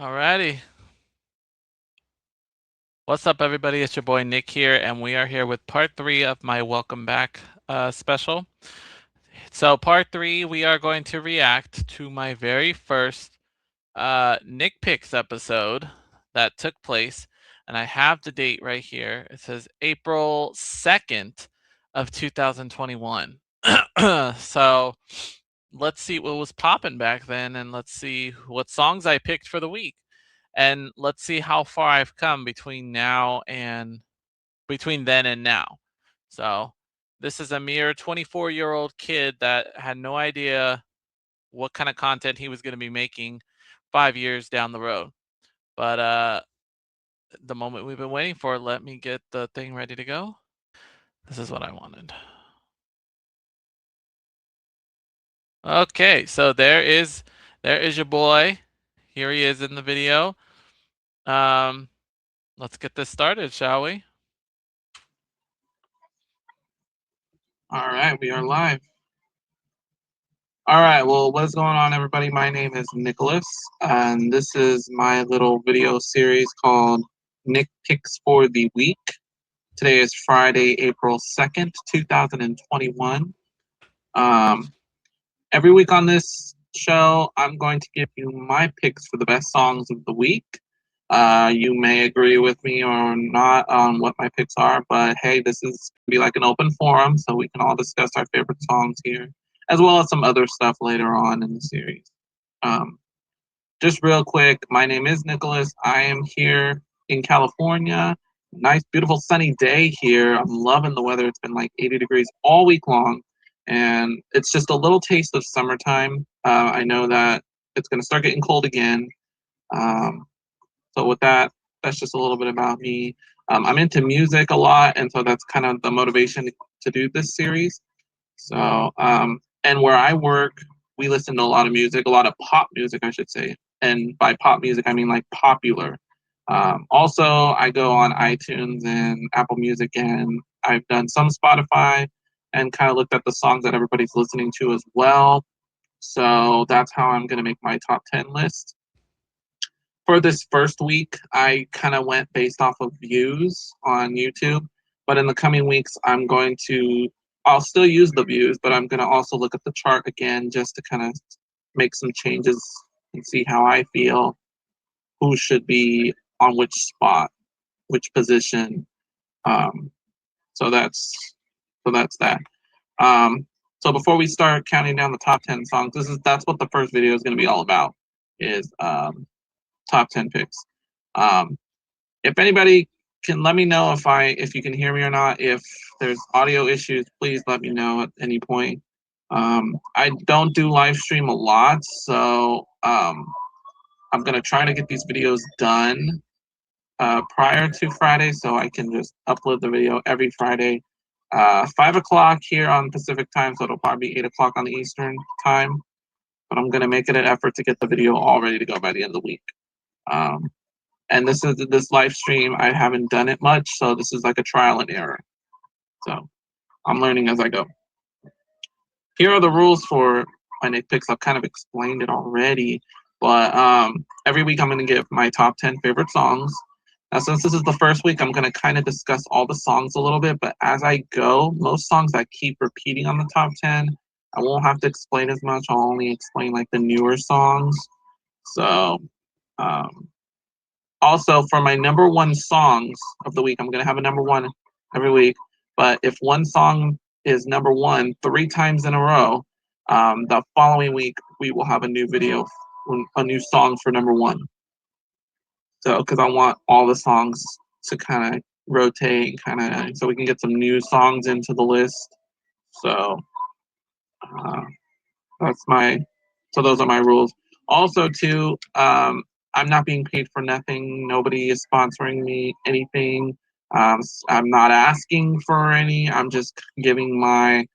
Alrighty. What's up, everybody? It's your boy Nick here, and we are here with part 3 of my welcome back special. So, part 3, we are going to react to my very first Nick Picks episode that took place, and I have the date right here. It says April 2nd of 2021. So, let's see what was popping back then, and let's see what songs I picked for the week. And let's see how far I've come between then and now. So, this is a mere 24-year-old kid that had no idea what kind of content he was going to be making 5 years down the road. But the moment we've been waiting for, let me get the thing ready to go. This is what I wanted. Okay, so there is your boy. Here he is in the video. Um let's get this started, shall we? All right, we are live. All right, well, what's going on, everybody? My name is Nicholas, and this is my little video series called Nick Picks for the Week. Today is Friday, April 2nd, 2021. Every week on this show, I'm going to give you my picks for the best songs of the week. You may agree with me or not on what my picks are, but hey, this is gonna be like an open forum, so we can all discuss our favorite songs here, as well as some other stuff later on in the series. Um, just real quick, my name is Nicholas. I am here in California. Nice, beautiful, sunny day here. I'm loving the weather. It's been like 80 degrees all week long, and it's just a little taste of summertime. I know that it's going to start getting cold again. Um, so with that, that's just a little bit about me. I'm into music a lot, and so that's kind of the motivation to do this series. So, and where I work, we listen to a lot of music, a lot of pop music, I should say. And by pop music, I mean like popular. Also, I go on iTunes and Apple Music, and I've done some Spotify and kind of looked at the songs that everybody's listening to as well. So that's how I'm going to make my top 10 list. For this first week, I kind of went based off of views on YouTube. But in the coming weeks, I'll still use the views, but I'm going to also look at the chart again just to kind of make some changes and see how I feel, who should be on which spot, which position. Um, so that's that. Um, so before we start counting down the top 10 songs, that's what the first video is going to be all about, is top 10 picks. Um, if anybody can let me know if you can hear me or not. If there's audio issues, please let me know at any point. I don't do live stream a lot, so I'm gonna try to get these videos done prior to Friday, so I can just upload the video every Friday, 5 o'clock here on Pacific time, so it'll probably be 8 o'clock on the Eastern time. But I'm gonna make it an effort to get the video all ready to go by the end of the week. Um, and this live stream, I haven't done it much, so this is like a trial and error. So I'm learning as I go. Here are the rules for my Nick Picks. I've kind of explained it already, but every week I'm going to give my top 10 favorite songs. Now, since this is the first week, I'm going to kind of discuss all the songs a little bit, but as I go, most songs that keep repeating on the top 10, I won't have to explain as much. I'll only explain like the newer songs. So, um, also, for my number one songs of the week, I'm going to have a number one every week. But if one song is number one 3 times in a row, the following week we will have a new video, a new song for number one. So, because I want all the songs to kind of rotate, so we can get some new songs into the list. So, uh, that's my, so those are my rules. Also, too, I'm not being paid for nothing. Nobody is sponsoring me anything. I'm not asking for any. I'm just giving my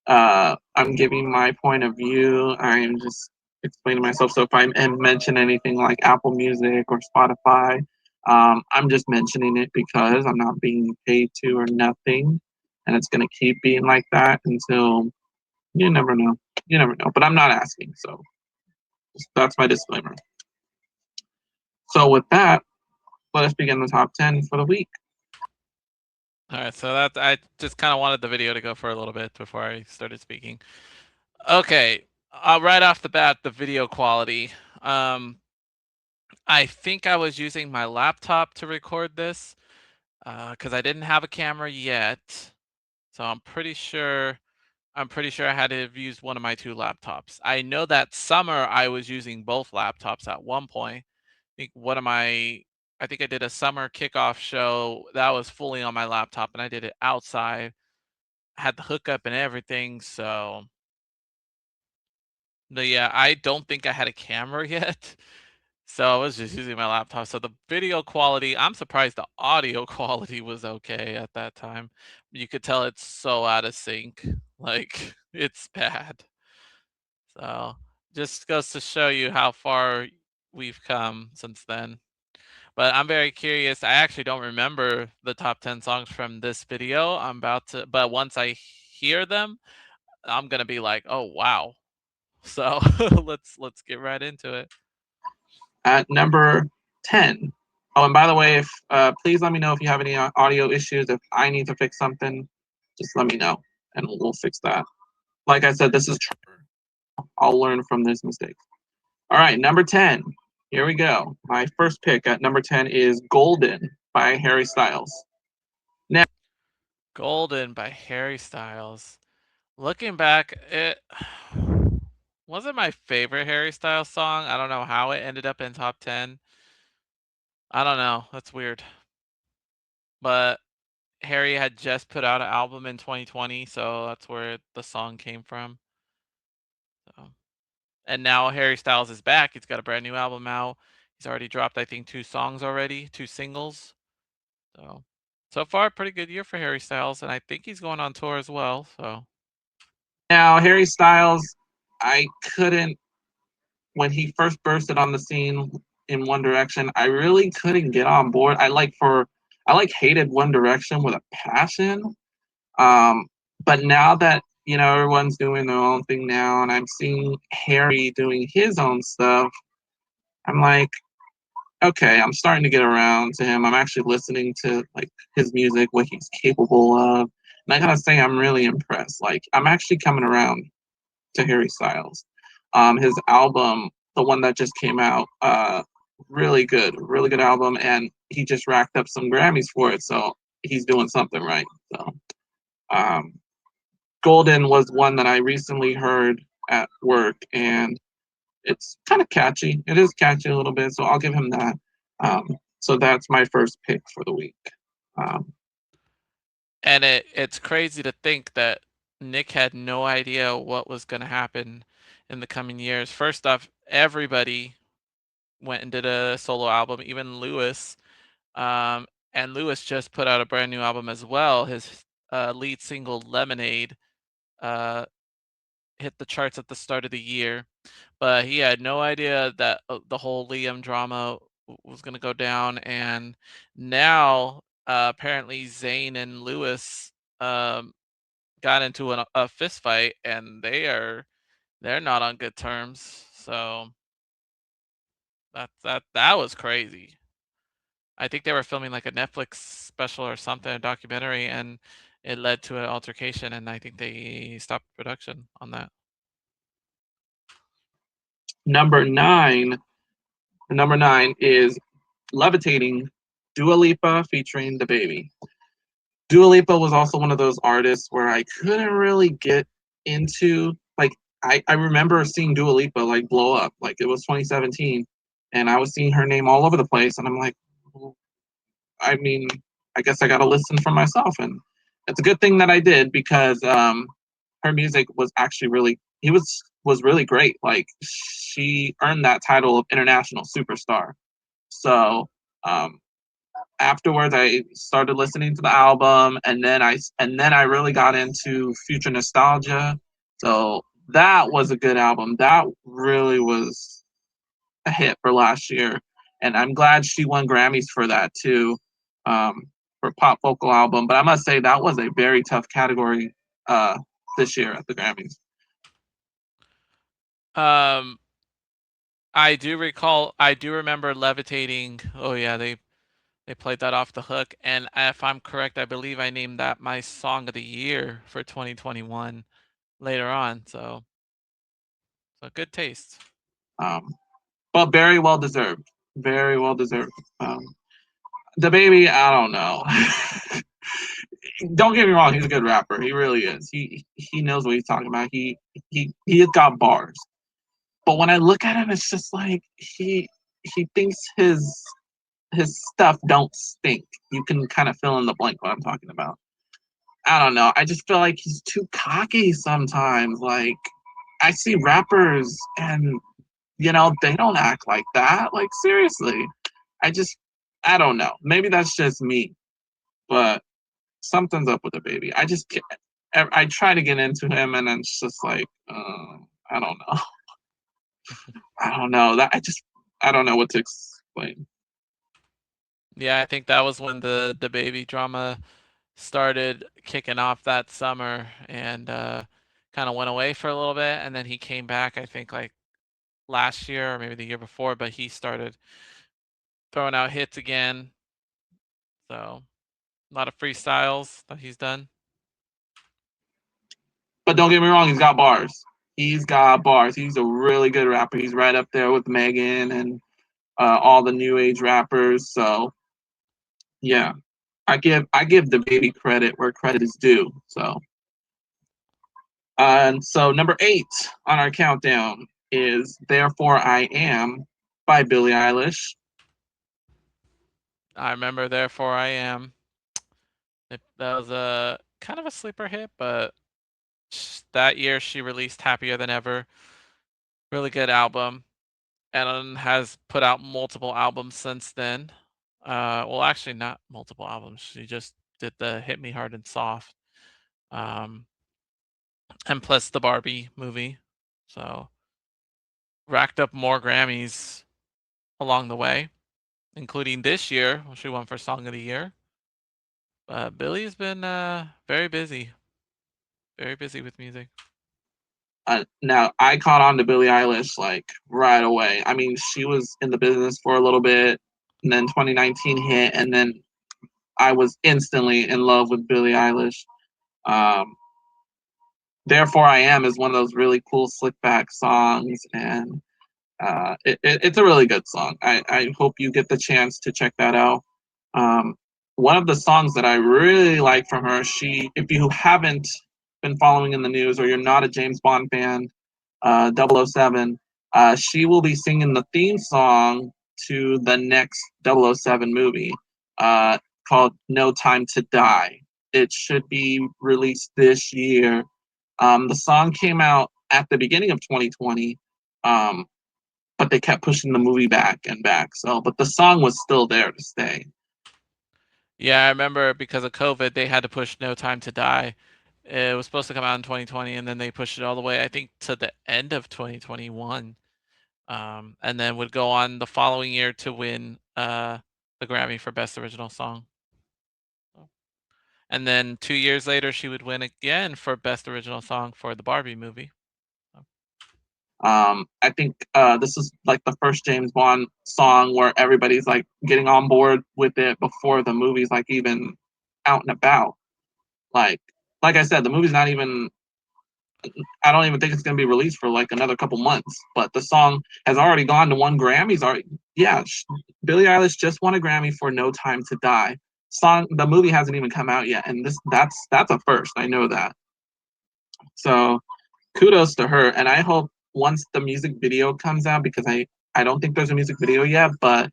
point of view. I'm just explaining myself. So if I mention anything like Apple Music or Spotify, I'm just mentioning it because I'm not being paid to or nothing, and it's gonna keep being like that until you never know. You never know. But I'm not asking, so that's my disclaimer. So with that, let us begin the top 10 for the week. All right, so that I just kind of wanted the video to go for a little bit before I started speaking. Okay, right off the bat, the video quality. I think I was using my laptop to record this because I didn't have a camera yet. So I'm pretty sure I had to have used one of my two laptops. I know that summer I was using both laptops at one point. Think one of my I think I did a summer kickoff show that was fully on my laptop and I did it outside. Had the hookup and everything, so but yeah, I don't think I had a camera yet. So I was just using my laptop. So the video quality, I'm surprised the audio quality was okay at that time. You could tell it's so out of sync. Like it's bad. So just goes to show you how far we've come since then. But I'm very curious. I actually don't remember the top 10 songs from this video. I'm about to, but once I hear them, I'm gonna be like, oh wow. So let's get right into it. At number 10. Oh, and by the way, if please let me know if you have any audio issues. If I need to fix something, just let me know and we'll fix that. Like I said, this is Trevor. I'll learn from this mistake. All right, number 10. Here we go. My first pick at number 10 is Golden by Harry Styles. Now, Golden by Harry Styles. Looking back, it wasn't my favorite Harry Styles song. I don't know how it ended up in top 10. I don't know. That's weird. But Harry had just put out an album in 2020, so that's where the song came from. So, and now Harry Styles is back. He's got a brand new album out. He's already dropped, I think, 2 songs already, 2 singles. So far, pretty good year for Harry Styles, and I think he's going on tour as well. So Harry Styles, I couldn't, when he first bursted on the scene in One Direction, I really couldn't get on board. I hated One Direction with a passion. Um, but now that everyone's doing their own thing now, and I'm seeing Harry doing his own stuff, I'm like, okay, I'm starting to get around to him. I'm actually listening to like his music, what he's capable of, and I gotta say, I'm really impressed. Like, I'm actually coming around to Harry Styles. His album, the one that just came out, really good album, and he just racked up some Grammys for it. So he's doing something right. So um, Golden was one that I recently heard at work, and it's kind of catchy. It is catchy a little bit, so I'll give him that. So that's my first pick for the week. Um, and it's crazy to think that Nick had no idea what was going to happen in the coming years. First off, everybody went and did a solo album, even Lewis. And Lewis just put out a brand new album as well. His lead single Lemonade uh, hit the charts at the start of the year, but he had no idea that the whole Liam drama was going to go down. And now apparently Zayn and Lewis um, got into a fist fight, and they're not on good terms. So that was crazy. I think they were filming like a Netflix special or something, a documentary, and it led to an altercation, and I think they stopped production on that. number nine, number nine is Levitating, Dua Lipa featuring the Baby. Dua Lipa was also one of those artists where I couldn't really get into. Like, I remember seeing Dua Lipa like blow up, like it was 2017, and I was seeing her name all over the place, and I'm like, well, I mean, I guess I got to listen for myself, and it's a good thing that I did because her music was actually was really great. Like, she earned that title of international superstar. So um, afterwards I started listening to the album, and then I really got into Future Nostalgia. So that was a good album. That really was a hit for last year, and I'm glad she won Grammys for that too, um, for pop vocal album. But I must say that was a very tough category uh, this year at the Grammys. Um, I do recall. I do remember Levitating. Oh yeah, they played that off the hook. And if I'm correct, I believe I named that my song of the year for 2021 later on. So good taste. Um, but very well deserved. Very well deserved. Um, the baby, I don't know. Don't get me wrong, he's a good rapper. He really is. He knows what he's talking about. He has got bars. But when I look at him, it's just like he thinks his stuff don't stink. You can kind of fill in the blank what I'm talking about. I don't know. I just feel like he's too cocky sometimes. Like I see rappers and they don't act like that. Like seriously. I just I don't know. Maybe that's just me, but something's up with the baby. I just can't. I try to get into him, and then it's just like I don't know. I don't know. That I don't know what to explain. Yeah, I think that was when the baby drama started kicking off that summer, and kind of went away for a little bit, and then he came back. I think like last year or maybe the year before, but he started throwing out hits again. So a lot of freestyles that he's done. But don't get me wrong, he's got bars. He's got bars. He's a really good rapper. He's right up there with Megan and all the new age rappers. So yeah, I give the baby credit where credit is due. So and so number 8 on our countdown is "Therefore I Am" by Billie Eilish. I remember Therefore I Am. That was a kind of a sleeper hit, but that year she released Happier Than Ever. Really good album, and has put out multiple albums since then. Well, actually, not multiple albums. She just did the Hit Me Hard and Soft, um, and plus the Barbie movie. So racked up more Grammys along the way, including this year. She won for Song of the Year. Billie's been very busy with music. Now I caught on to Billie Eilish like right away. I mean, she was in the business for a little bit, and then 2019 hit, and then I was instantly in love with Billie Eilish. Um, Therefore, I Am is one of those really cool slick back songs, and it's a really good song. I hope you get the chance to check that out. Um, One of the songs that I really like from her, if you haven't been following in the news or you're not a James Bond fan, 007, she will be singing the theme song to the next 007 movie uh, called No Time to Die. It should be released this year. The song came out at the beginning of 2020, um, but they kept pushing the movie back and back. So, but the song was still there to stay. Yeah, I remember because of COVID, they had to push No Time to Die. It was supposed to come out in 2020, and then they pushed it all the way, I think, to the end of 2021. And then would go on the following year to win the Grammy for Best Original Song. And then 2 years later, she would win again for Best Original Song for the Barbie movie. I think this is like the first James Bond song where everybody's like getting on board with it before the movie's like even out and about. Like, like I said, the movie's not even. I don't even think it's gonna be released for like another couple months. But the song has already gone to one Grammy's already. Yeah, Billie Eilish just won a Grammy for "No Time to Die." The movie hasn't even come out yet, and that's a first. I know that. So kudos to her, and I hope once the music video comes out, because I don't think there's a music video yet, but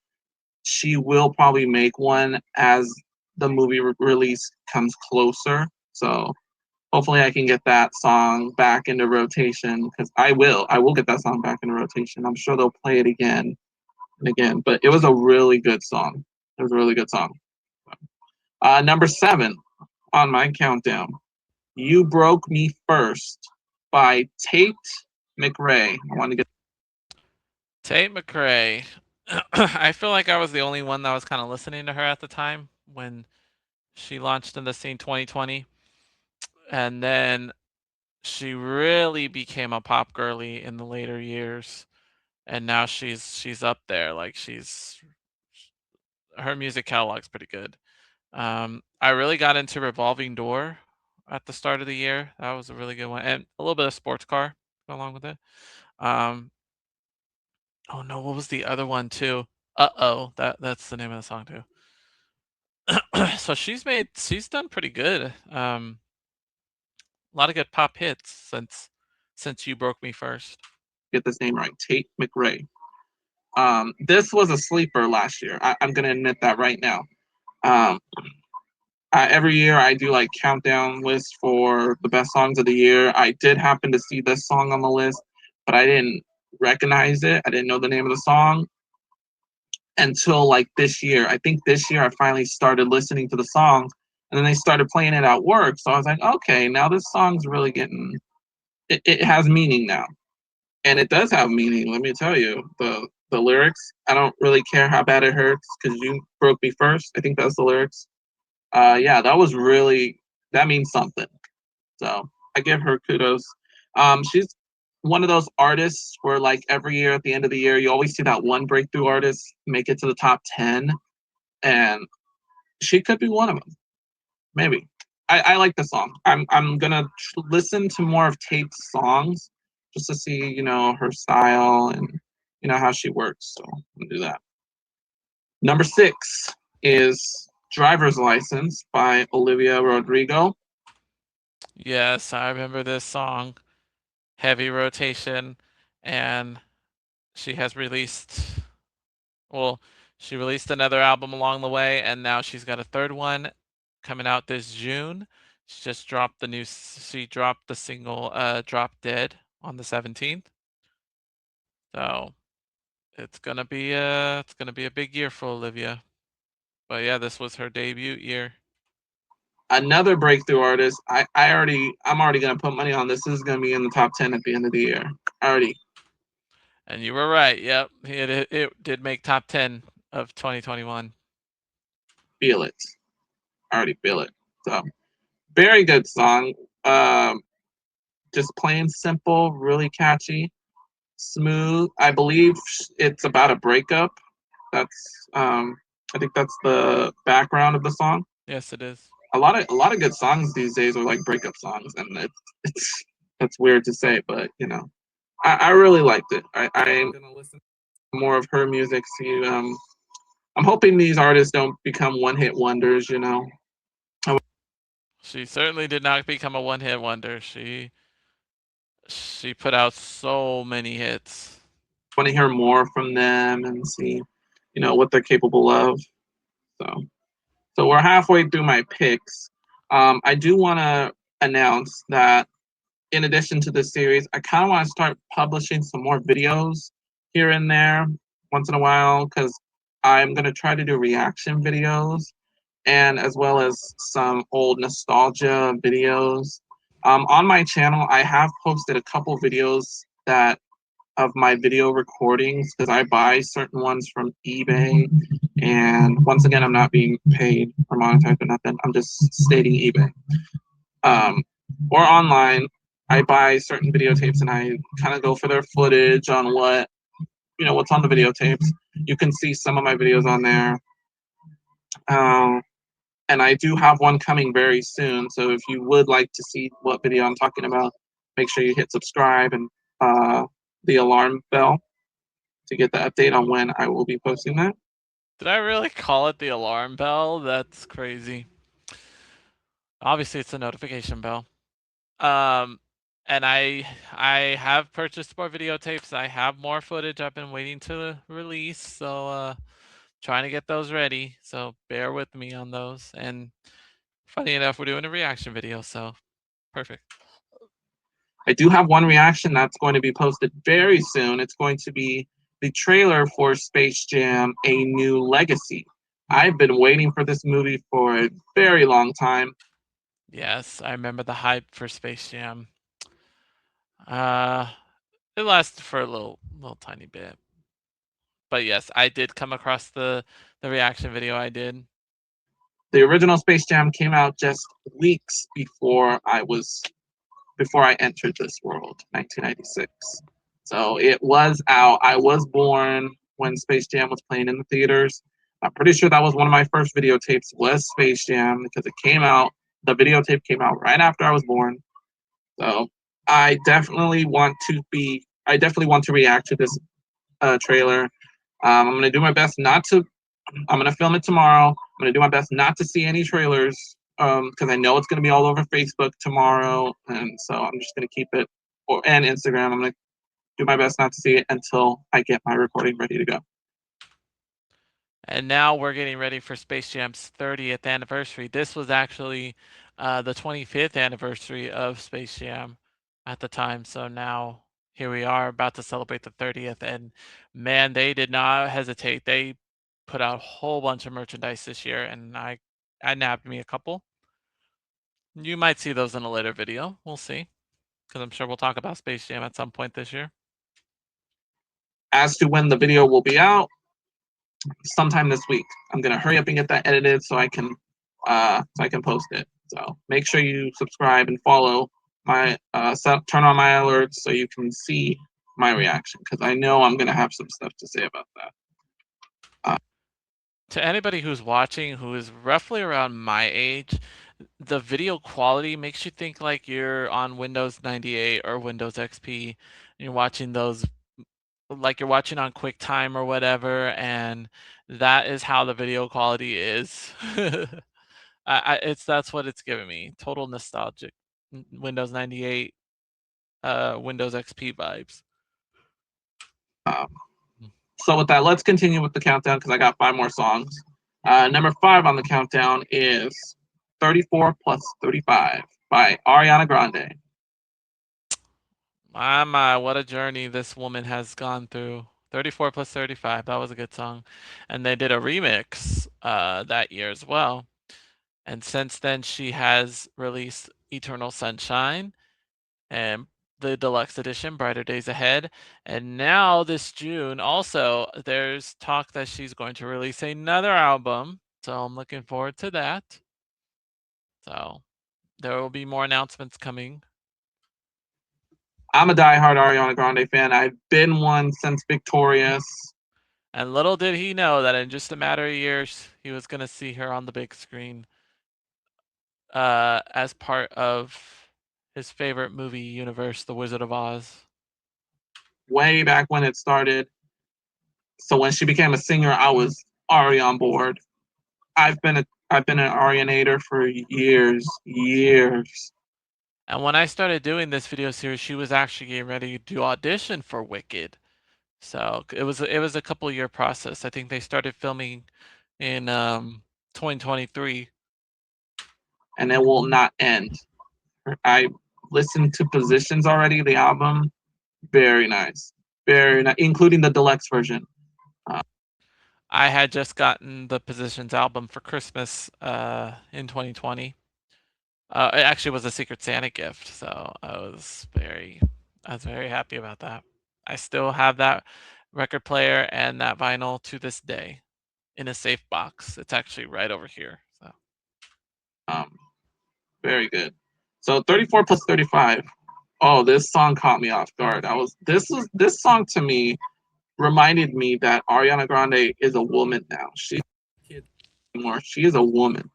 she will probably make one as the movie release comes closer. So hopefully I can get that song back into rotation, because I will get that song back into rotation. I'm sure they'll play it again and again, but it was a really good song. It was a really good song. Number 7 on my countdown, "You Broke Me First" by Tate McRae. I want to get. Tate McRae. I feel like I was the only one that was kind of listening to her at the time when she launched in the scene 2020. And then she really became a pop girly in the later years. and now she's up there. Like her music catalog's pretty good. I really got into Revolving Door at the start of the year. That was a really good one, and a little bit of Sports Car along with it. Um, oh no, what was the other one too? Uh-oh, that's the name of the song too. So she's done pretty good. A lot of good pop hits since You Broke Me First. Get this name right, Tate McRae. This was a sleeper last year. I'm gonna admit that right now. Um, every year I do like countdown lists for the best songs of the year. I did happen to see this song on the list, but I didn't recognize it. I didn't know the name of the song until like this year. I think this year I finally started listening to the song, and then they started playing it at work. So I was like, okay, now this song's really getting it has meaning now. And it does have meaning, let me tell you. The lyrics, I don't really care how bad it hurts because you broke me first. I think that's the lyrics. Yeah, that means something. So I give her kudos. She's one of those artists where like every year at the end of the year, you always see that one breakthrough artist make it to the top 10, and she could be one of them. Maybe. I like the song. I'm gonna listen to more of Tate's songs just to see, her style and how she works. So I'm gonna do that. Number 6 is Driver's License by Olivia Rodrigo. Yes, I remember this song. Heavy rotation, and she has released well, she released another album along the way, and now she's got a third one coming out this June. She dropped the single Drop Dead on the 17th. So it's gonna be a big year for Olivia. But yeah, this was her debut year. Another breakthrough artist. I'm already gonna put money on this. This is gonna be in the top 10 at the end of the year. Already And you were right. Yep. It did make top 10 of 2021. feel it. I already feel it. So very good song. Just plain simple, really catchy, smooth. I believe it's about a breakup. That's I think that's the background of the song. Yes, it is. A lot of good songs these days are like breakup songs, and it's that's weird to say, but I really liked it. I'm gonna listen to more of her music. See, I'm hoping these artists don't become one hit wonders. She certainly did not become a one-hit wonder. She put out so many hits. Want to hear more from them and see, what they're capable of. So, so we're halfway through my picks. I do want to announce that in addition to this series, I kind of want to start publishing some more videos here and there once in a while because I'm going to try to do reaction videos and as well as some old nostalgia videos. On my channel, I have posted a couple videos that of my video recordings because I buy certain ones from eBay. And once again, I'm not being paid or monetized or nothing. I'm just stating eBay. Or online, I buy certain videotapes and I kind of go for their footage on what's on the videotapes. You can see some of my videos on there. And I do have one coming very soon. So if you would like to see what video I'm talking about, make sure you hit subscribe and the alarm bell to get the update on when I will be posting that. Did I really call it the alarm bell? That's crazy. Obviously, it's a notification bell. Um, and I have purchased more videotapes. I have more footage I've been waiting to release, so trying to get those ready. So bear with me on those. And funny enough, we're doing a reaction video, so perfect. I do have one reaction that's going to be posted very soon. It's going to be the trailer for Space Jam: A New Legacy. I've been waiting for this movie for a very long time. Yes, I remember the hype for Space Jam. Uh, it lasted for a little tiny bit. But yes, I did come across the reaction video I did. The original Space Jam came out just weeks before I entered this world, 1996. So it was out. I was born when Space Jam was playing in the theaters. I'm pretty sure that was one of my first videotapes was Space Jam because it came out. The videotape came out right after I was born. So I definitely want to react to this trailer. I'm gonna do my best not to. I'm gonna film it tomorrow. I'm gonna do my best not to see any trailers because I know it's gonna be all over Facebook tomorrow, and so I'm just gonna keep it and Instagram. I'm gonna do my best not to see it until I get my recording ready to go. And now we're getting ready for Space Jam's 30th anniversary. This was actually the 25th anniversary of Space Jam at the time. So now here we are about to celebrate the 30th. And man, they did not hesitate. They put out a whole bunch of merchandise this year, and I nabbed me a couple. You might see those in a later video. We'll see, because I'm sure we'll talk about Space Jam at some point this year. As to when the video will be out, sometime this week. I'm gonna hurry up and get that edited so I can post it. So make sure you subscribe and follow my turn on my alerts so you can see my reaction because I know I'm gonna have some stuff to say about that. To anybody who's watching who is roughly around my age, the video quality makes you think like you're on Windows 98 or Windows XP, and you're watching those like you're watching on QuickTime or whatever, and that is how the video quality is. It's that's what it's giving me. Total nostalgic Windows 98, Windows XP vibes. Um, so with that, let's continue with the countdown because I got 5 more songs. Number 5 on the countdown is 34 plus 35 by Ariana Grande. My, what a journey this woman has gone through. 34 plus 35, that was a good song. And they did a remix that year as well. And since then, she has released Eternal Sunshine and the deluxe edition, Brighter Days Ahead. And now this June, also, there's talk that she's going to release another album. So I'm looking forward to that. So there will be more announcements coming. I'm a diehard Ariana Grande fan. I've been one since Victorious. And little did he know that in just a matter of years, he was going to see her on the big screen as part of his favorite movie universe, The Wizard of Oz. Way back when it started. So when she became a singer, I was already on board. I've been an Arianator for years. And when I started doing this video series, she was actually getting ready to audition for Wicked. So it was a couple year process. I think they started filming in 2023. And it will not end. I listened to Positions already, the album. Very nice. Very nice, including the deluxe version. I had just gotten the Positions album for Christmas in 2020. It actually was a Secret Santa gift, so I was very happy about that. I still have that record player and that vinyl to this day in a safe box. It's actually right over here. So Um, very good. So 34 plus 35. Oh, this song caught me off guard. This song to me reminded me that Ariana Grande is a woman now. She's not a kid anymore. She is a woman.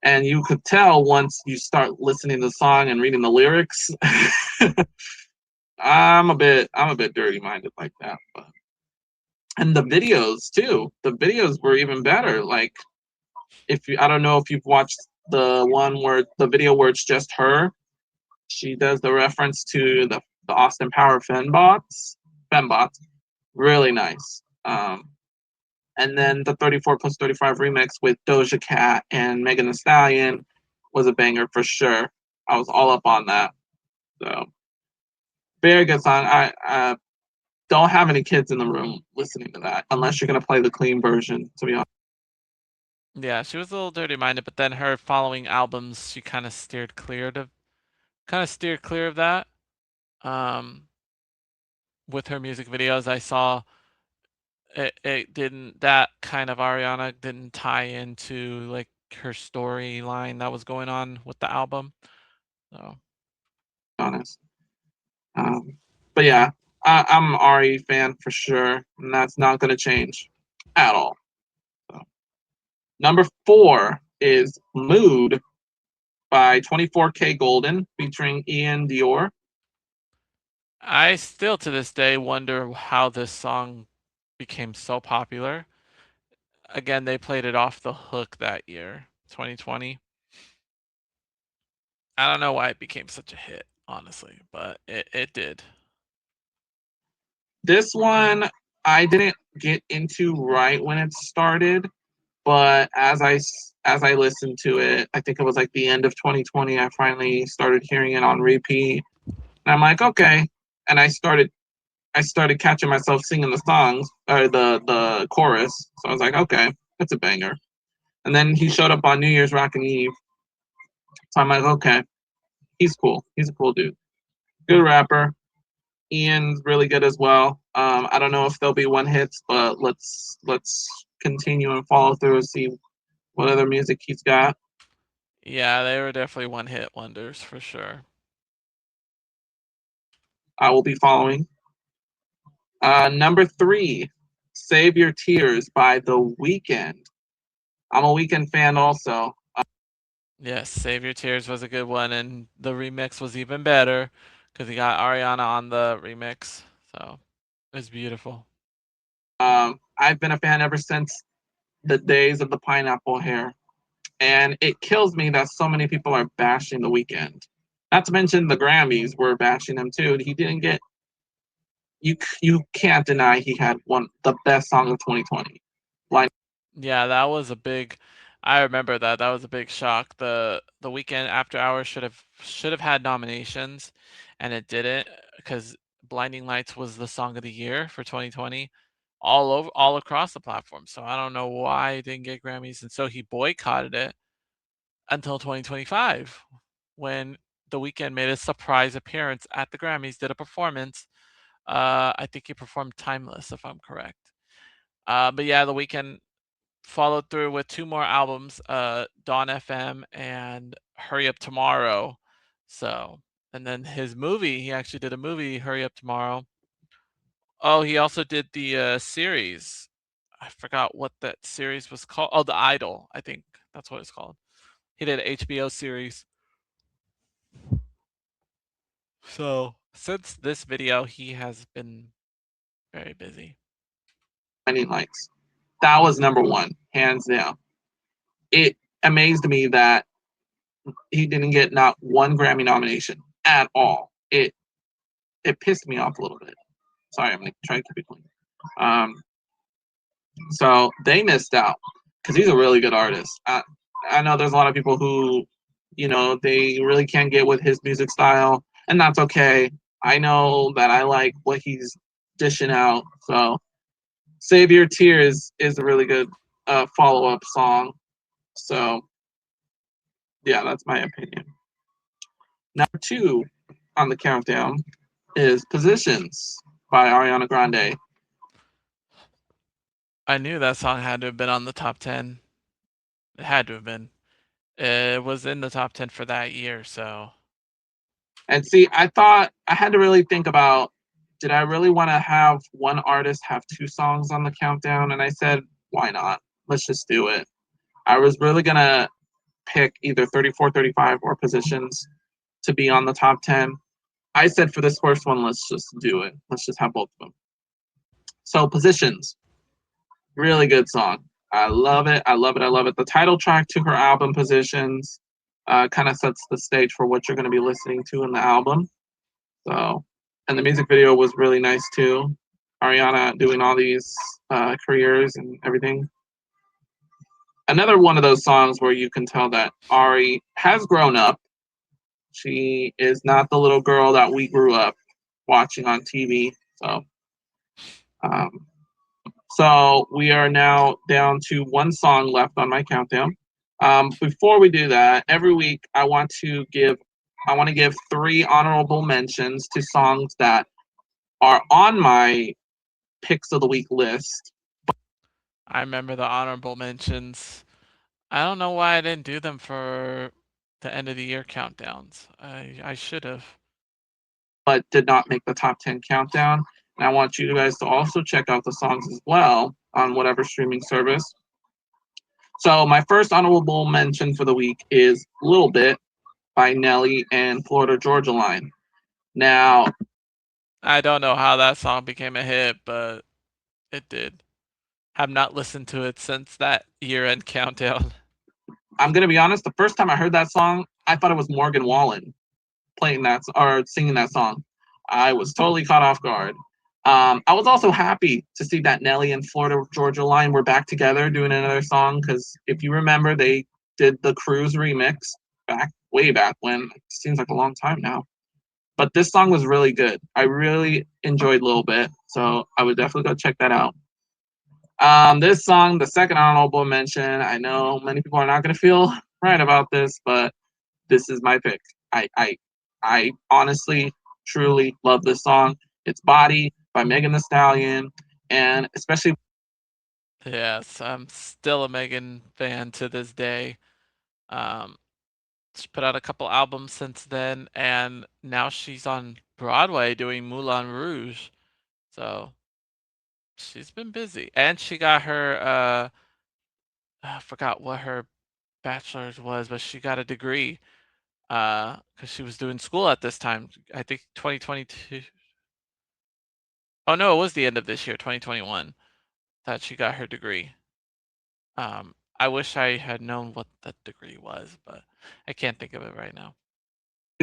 And you could tell once you start listening to the song and reading the lyrics. I'm a bit dirty minded like that. But. And the videos too. The videos were even better. Like if you I don't know if you've watched the video where it's just her. She does the reference to the Austin Power Fembots. Really nice. And then the 34 plus 35 remix with Doja Cat and Megan Thee Stallion was a banger for sure. I was all up on that. So very good song. I don't have any kids in the room listening to that unless you're gonna play the clean version. To be honest, yeah, she was a little dirty minded, but then her following albums, she kind of steered clear of that. Um, with her music videos, I saw it didn't that kind of Ariana didn't tie into like her storyline that was going on with the album. So honest. Um, But yeah, I'm an Ari fan for sure, and that's not going to change at all. So. Number 4 is Mood by 24K Golden featuring Ian Dior. I still to this day wonder how this song became so popular. Again, they played it off the hook that year, 2020. I don't know why it became such a hit, honestly, but it did. This one I didn't get into right when it started, but as I listened to it, I think it was like the end of 2020. I finally started hearing it on repeat, and I'm like, okay. And I started catching myself singing the songs or the chorus. So I was like, okay, that's a banger. And then he showed up on New Year's Rockin' Eve. So I'm like, okay, he's cool. He's a cool dude. Good rapper. Ian's really good as well. I don't know if there'll be one hits, but let's continue and follow through and see what other music he's got. Yeah, they were definitely one hit wonders for sure. I will be following. Number 3, "Save Your Tears" by The Weeknd. I'm a Weeknd fan also. Yes, Save Your Tears was a good one, and the remix was even better because he got Ariana on the remix. So it was beautiful. I've been a fan ever since the days of the pineapple hair, and it kills me that so many people are bashing The Weeknd. Not to mention the Grammys were bashing him too. He didn't get you can't deny he had one the best song of 2020. Like Yeah, that was a big. I remember that. That was a big shock. The Weekend After Hours should have had nominations, and it didn't because Blinding Lights was the song of the year for 2020, all across the platform. So I don't know why it didn't get Grammys, and so he boycotted it until 2025 when The Weeknd made a surprise appearance at the Grammys, did a performance. I think he performed Timeless, if I'm correct. But yeah, The Weeknd followed through with two more albums, Dawn FM and Hurry Up Tomorrow. So, and then his movie, he actually did a movie, Hurry Up Tomorrow. Oh, he also did the series. I forgot what that series was called. Oh, The Idol. I think that's what it's called. He did an HBO series. So, since this video, he has been very busy. Blinding Lights. That was number 1, hands down. It amazed me that he didn't get not one Grammy nomination at all. It pissed me off a little bit. Sorry, I'm gonna try to keep it clean. Um, so they missed out because he's a really good artist. I know there's a lot of people who, they really can't get with his music style, and that's okay. I know that I like what he's dishing out. So, "Save Your Tears" is a really good follow up song. So, yeah, that's my opinion. Number 2 on the countdown is "Positions" by Ariana Grande. I knew that song had to have been on the top 10. It had to have been. It was in the top 10 for that year, so And see, I thought I had to really think about, did I really want to have one artist have 2 songs on the countdown? And I said, why not? Let's just do it. I was really going to pick either 34, 35, or Positions to be on the top 10. I said for this first one, let's just do it. Let's just have both of them. So, Positions, really good song. I love it. I love it. I love it. The title track to her album, Positions, kind of sets the stage for what you're going to be listening to in the album. So, and the music video was really nice too. Ariana doing all these careers and everything. Another one of those songs where you can tell that Ari has grown up. She is not the little girl that we grew up watching on TV. Um, so we are now down to one song left on my countdown. Before we do that, every week I want to give 3 honorable mentions to songs that are on my picks of the week list. I remember the honorable mentions. I don't know why I didn't do them for the end of the year countdowns. I should have. but did not make the top 10 countdown. And I want you guys to also check out the songs as well on whatever streaming service. So my first honorable mention for the week is Little Bit by Nelly and Florida Georgia Line. Now, I don't know how that song became a hit, but it did. Have not listened to it since that year-end countdown. I'm gonna be honest. The first time I heard that song, I thought it was Morgan Wallen playing that or singing that song. I was totally caught off guard. I was also happy to see that Nelly and Florida Georgia Line were back together doing another song because if you remember, they did the Cruise remix back way back when. It seems like a long time now. But this song was really good. I really enjoyed Little Bit, so I would definitely go check that out. This song, the second honorable mention, I know many people are not going to feel right about this, but this is my pick. I honestly, truly love this song. It's Body by Megan Thee Stallion, and especially Yes, I'm still a Megan fan to this day. Um, she put out a couple albums since then, and now she's on Broadway doing Moulin Rouge. So she's been busy, and she got her I forgot what her bachelor's was, but she got a degree because she was doing school at this time. I think 2022. Oh no, it was the end of this year, 2021, that she got her degree. I wish I had known what that degree was, but I can't think of it right now.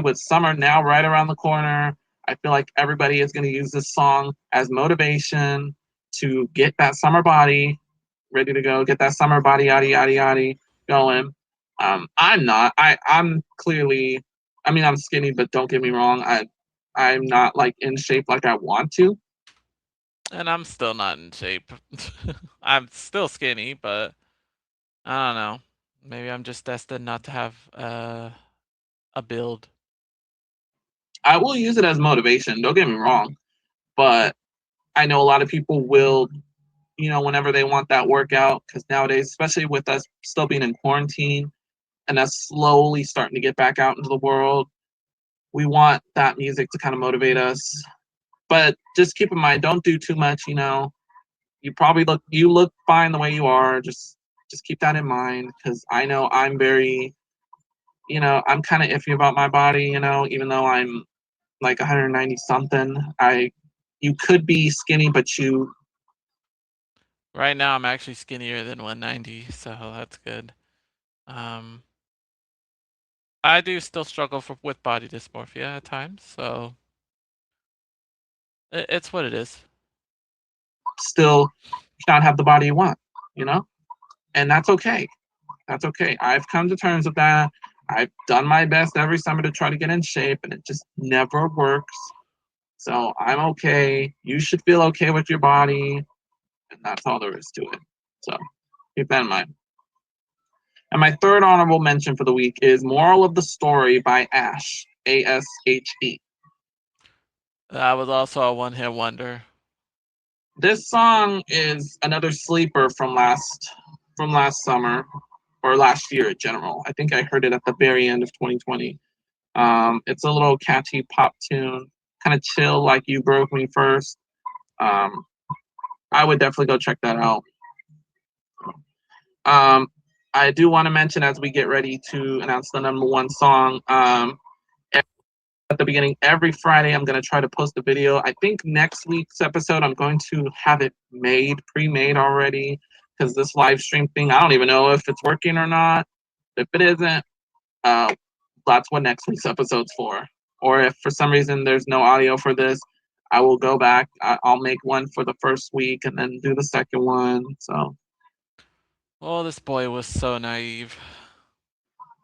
with summer now right around the corner, I feel like everybody is going to use this song as motivation to get that summer body ready to go, get that summer body, yada yada yada, going. I'm not. I'm clearly. I mean, I'm skinny, but don't get me wrong. I'm not like in shape like I want to. And I'm still not in shape. I'm still skinny, but I don't know. Maybe I'm just destined not to have a build. I will use it as motivation. Don't get me wrong, but I know a lot of people will, whenever they want that workout, because nowadays, especially with us still being in quarantine and us slowly starting to get back out into the world, we want that music to kind of motivate us. But just keep in mind, don't do too much. You look fine the way you are. Just keep that in mind because I know I'm very, I'm kind of iffy about my body. Even though I'm like 190 something, you could be skinny, but Right now, I'm actually skinnier than 190, so that's good. Um, I do still struggle with body dysmorphia at times, so it's what it is. still cannot have the body you want. You know, and that's okay. That's okay. I've come to terms with that. I've done my best every summer to try to get in shape, and it just never works. So I'm okay. You should feel okay with your body, and that's all there is to it. So keep that in mind. And my third honorable mention for the week is Moral of the Story by Ash, Ashe. That was also a one-hit wonder. This song is another sleeper from last summer or last year in general. I think I heard it at the very end of 2020. It's a little catchy pop tune, kind of chill, like You Broke Me First. Um, I would definitely go check that out. Um, I do want to mention as we get ready to announce the number one song. At the beginning, every Friday, I'm going to try to post a video. I think next week's episode, I'm going to have it pre-made already, because this live stream thing, I don't even know if it's working or not. If it isn't, uh, that's what next week's episode's for. Or if for some reason there's no audio for this, I will go back. I'll make one for the first week and then do the second one. So, Oh, this boy was so naive.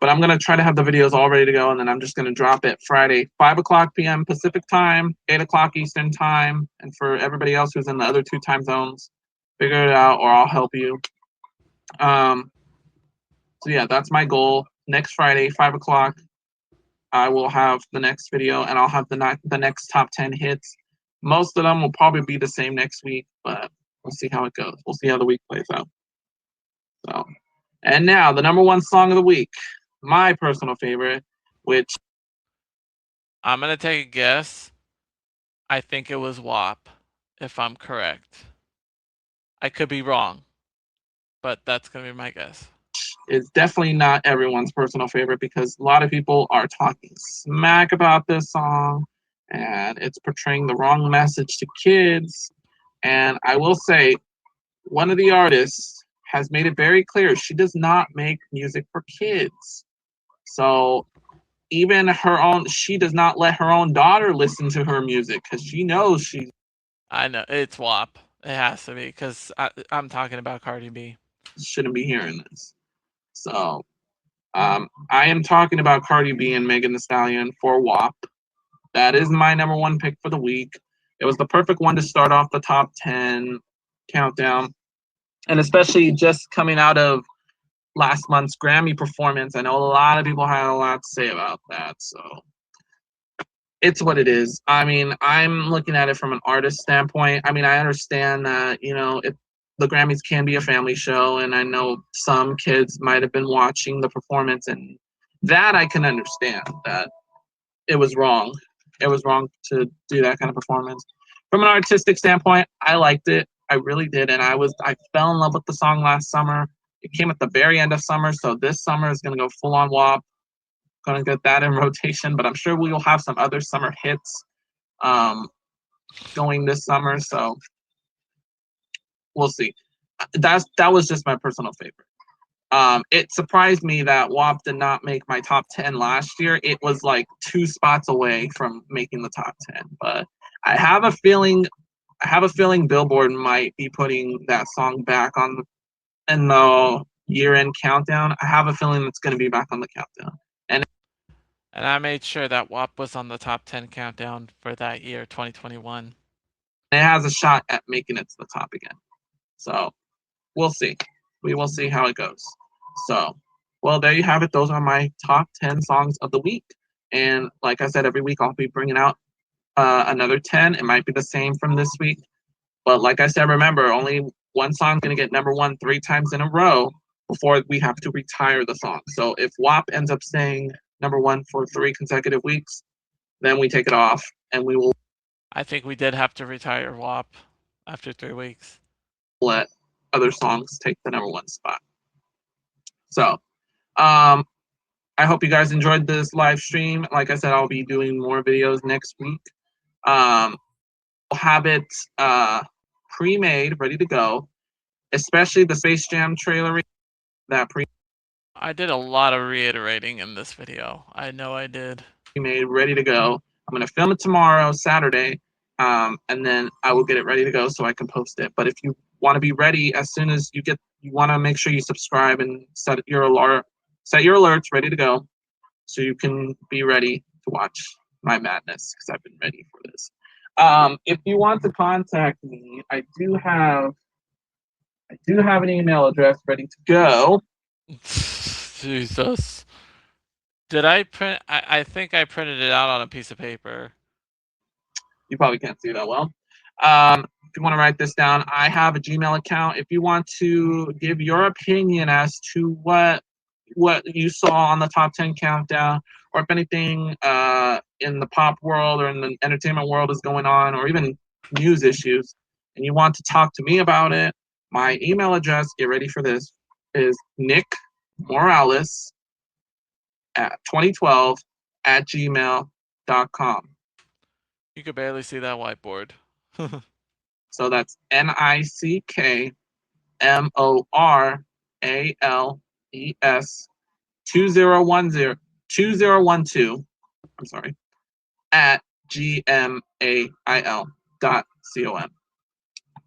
but I'm gonna try to have the videos all ready to go, and then I'm just gonna drop it Friday, 5 o'clock p.m. Pacific time, 8 o'clock Eastern time, and for everybody else who's in the other two time zones, figure it out, or I'll help you. Um, so yeah, that's my goal. Next Friday, 5 o'clock, I will have the next video, and I'll have the next top 10 hits. Most of them will probably be the same next week, but we'll see how it goes. We'll see how the week plays out. So, and now the number one song of the week, my personal favorite, which I'm gonna take a guess. I think it was WAP, if I'm correct. I could be wrong, but that's gonna be my guess. It's definitely not everyone's personal favorite because a lot of people are talking smack about this song and it's portraying the wrong message to kids. And I will say, one of the artists has made it very clear she does not make music for kids. So even she does not let her own daughter listen to her music because she knows she I know it's WAP. It has to be because I'm talking about Cardi B. shouldn't be hearing this. So I am talking about Cardi B and Megan Thee Stallion for WAP. That is my number one pick for the week. It was the perfect one to start off the top 10 countdown. And especially just coming out of last month's Grammy performance, I know a lot of people had a lot to say about that. So it's what it is. I mean, I'm looking at it from an artist standpoint. I mean, I understand that, the Grammys can be a family show, and I know some kids might have been watching the performance, and that I can understand that it was wrong. It was wrong to do that kind of performance. From an artistic standpoint, I liked it. I really did, and I fell in love with the song last summer. It came at the very end of summer, so this summer is gonna go full on WAP. Gonna get that in rotation, but I'm sure we will have some other summer hits um, going this summer. So we'll see. That was just my personal favorite. It surprised me that WAP did not make my top 10 last year. It was like 2 spots away from making the top 10. But I have a feeling Billboard might be putting that song back in the year-end countdown. I have a feeling it's going to be back on the countdown. And I made sure that WAP was on the top 10 countdown for that year, 2021. It has a shot at making it to the top again. So we'll see. We will see how it goes. So, well, there you have it. Those are my top 10 songs of the week. And like I said, every week I'll be bringing out another 10. It might be the same from this week. But like I said, remember, only one song's going to get number one 3 times in a row before we have to retire the song. So if WAP ends up staying number one for 3 consecutive weeks, then we take it off and we will I think we did have to retire WAP after 3 weeks. let other songs take the number one spot. So, um, I hope you guys enjoyed this live stream. Like I said, I'll be doing more videos next week. We'll have it pre-made, ready to go, especially the Space Jam trailer that I did a lot of reiterating in this video. I know I did. pre-made, ready to go. I'm gonna film it tomorrow, Saturday, and then I will get it ready to go so I can post it. But if you want to be ready as soon as you want to make sure you subscribe and set your alerts ready to go, so you can be ready to watch my madness because I've been ready for this. If you want to contact me, I do have an email address ready to go. Jesus. Did I print? I think I printed it out on a piece of paper. You probably can't see that well. If you want to write this down, I have a Gmail account. If you want to give your opinion as to what you saw on the top 10 countdown, or if anything in the pop world or in the entertainment world is going on, or even news issues, and you want to talk to me about it, my email address, get ready for this, is Nick Morales at 2012 at gmail.com. You could barely see that whiteboard. So that's NickMorales 2012 I'm sorry, at gmail.com.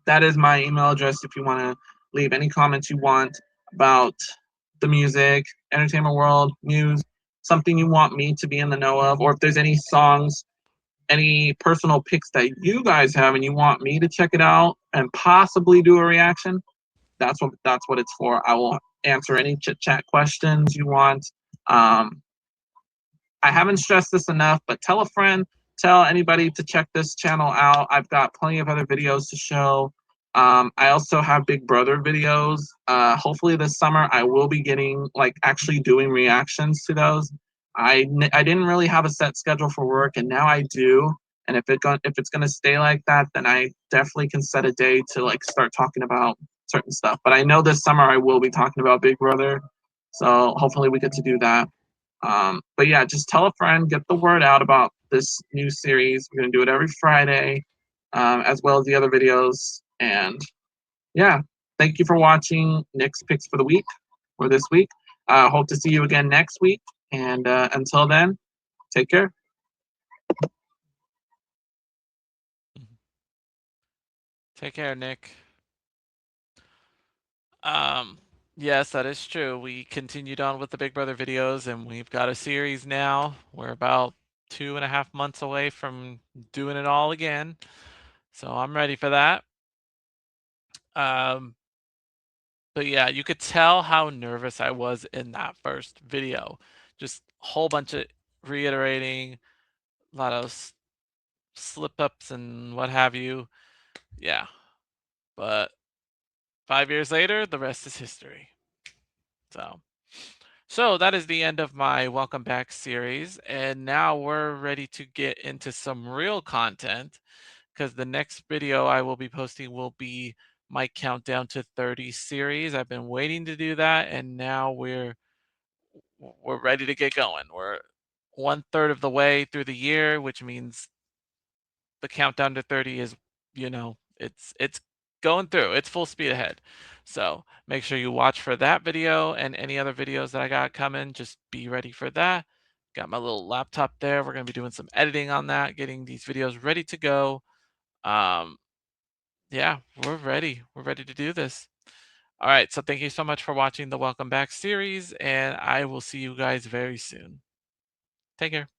That is my email address if you want to leave any comments you want about the music, entertainment world, news, something you want me to be in the know of, or if there's any songs, any personal picks that you guys have and you want me to check it out and possibly do a reaction, that's what it's for. I will answer any chit chat questions you want. I haven't stressed this enough, but tell a friend, tell anybody to check this channel out. I've got plenty of other videos to show. I also have Big Brother videos. Hopefully this summer I will be getting actually doing reactions to those. I didn't really have a set schedule for work, and now I do. And if it's gonna stay like that, then I definitely can set a day to like start talking about certain stuff. But I know this summer I will be talking about Big Brother, so hopefully we get to do that. But yeah, just tell a friend, get the word out about this new series. We're gonna do it every Friday, as well as the other videos. And yeah, thank you for watching Nick's picks for the week or this week. Hope to see you again next week. And until then, take care. Mhm. Take care, Nick. Yes, that is true. We continued on with the Big Brother videos, and we've got a series now. We're about 2.5 months away from doing it all again. So I'm ready for that. Um, but yeah, you could tell how nervous I was in that first video. Just a whole bunch of reiterating, a lot of slip ups and what have you. Yeah. But 5 years later, the rest is history. So that is the end of my welcome back series. And now we're ready to get into some real content because the next video I will be posting will be my countdown to 30 series. I've been waiting to do that, and now we're ready to get going. We're 1/3 of the way through the year, which means the countdown to 30 is, it's going through. It's full speed ahead. So make sure you watch for that video and any other videos that I got coming. Just be ready for that. Got my little laptop there. We're going to be doing some editing on that, getting these videos ready to go. Um, yeah, we're ready. We're ready to do this. All right. So thank you so much for watching the Welcome Back series, and I will see you guys very soon. Take care.